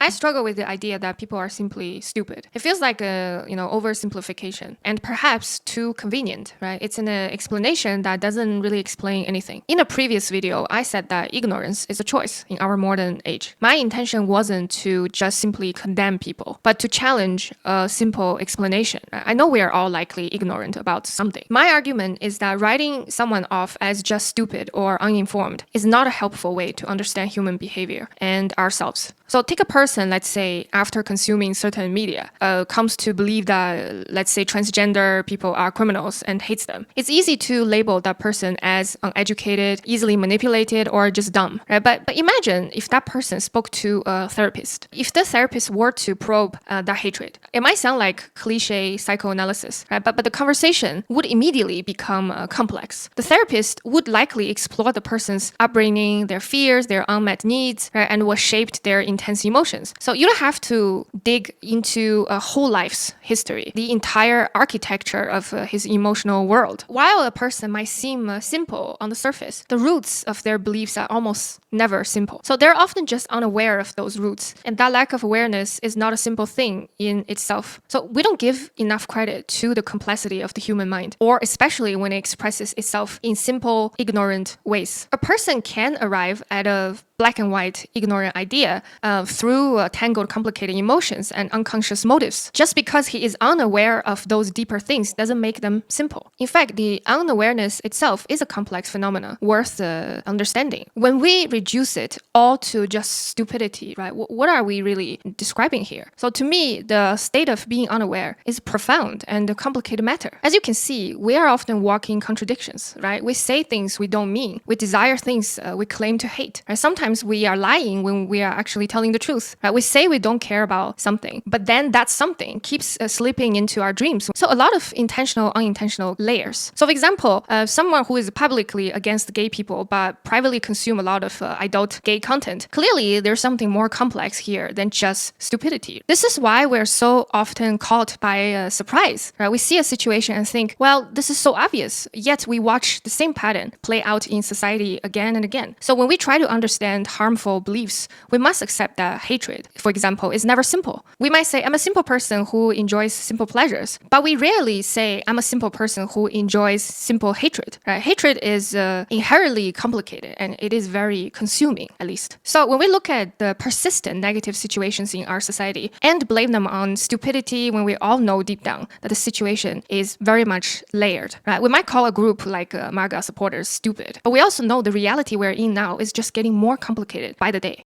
I struggle with the idea that people are simply stupid. It feels like a, oversimplification and perhaps too convenient, right? It's an explanation that doesn't really explain anything. In a previous video, I said that ignorance is a choice in our modern age. My intention wasn't to just simply condemn people, but to challenge a simple explanation. I know we are all likely ignorant about something. My argument is that writing someone off as just stupid or uninformed is not a helpful way to understand human behavior and ourselves. So take a person, let's say, after consuming certain media, comes to believe that, let's say, transgender people are criminals and hates them. It's easy to label that person as uneducated, easily manipulated, or just dumb. Right? But imagine if that person spoke to a therapist. If the therapist were to probe that hatred, it might sound like cliche psychoanalysis, right? But the conversation would immediately become complex. The therapist would likely explore the person's upbringing, their fears, their unmet needs, right? And what shaped their intense emotions. So you don't have to dig into a whole life's history, the entire architecture of his emotional world. While a person might seem simple on the surface, the roots of their beliefs are almost never simple. So they're often just unaware of those roots. And that lack of awareness is not a simple thing in itself. So we don't give enough credit to the complexity of the human mind, or especially when it expresses itself in simple, ignorant ways. A person can arrive at a black and white ignorant idea through tangled, complicated emotions and unconscious motives. Just because he is unaware of those deeper things doesn't make them simple. In fact, the unawareness itself is a complex phenomena worth understanding. When we reduce it all to just stupidity, right? What are we really describing here? So to me, the state of being unaware is profound and a complicated matter. As you can see, we are often walking contradictions, right? We say things we don't mean. We desire things we claim to hate. Right? Sometimes we are lying when we are actually telling the truth. Right? We say we don't care about something, but then that something keeps slipping into our dreams. So a lot of intentional, unintentional layers. So for example, someone who is publicly against gay people but privately consume a lot of adult gay content, clearly there's something more complex here than just stupidity. This is why we're so often caught by surprise. Right? We see a situation and think, well, this is so obvious, yet we watch the same pattern play out in society again and again. So when we try to understand harmful beliefs, we must accept that hatred, for example, is never simple. We might say, I'm a simple person who enjoys simple pleasures, but we rarely say, I'm a simple person who enjoys simple hatred. Right? Hatred is inherently complicated and it is very consuming, at least. So when we look at the persistent negative situations in our society and blame them on stupidity when we all know deep down that the situation is very much layered, right? We might call a group like MAGA supporters stupid, but we also know the reality we're in now is just getting more complicated by the day.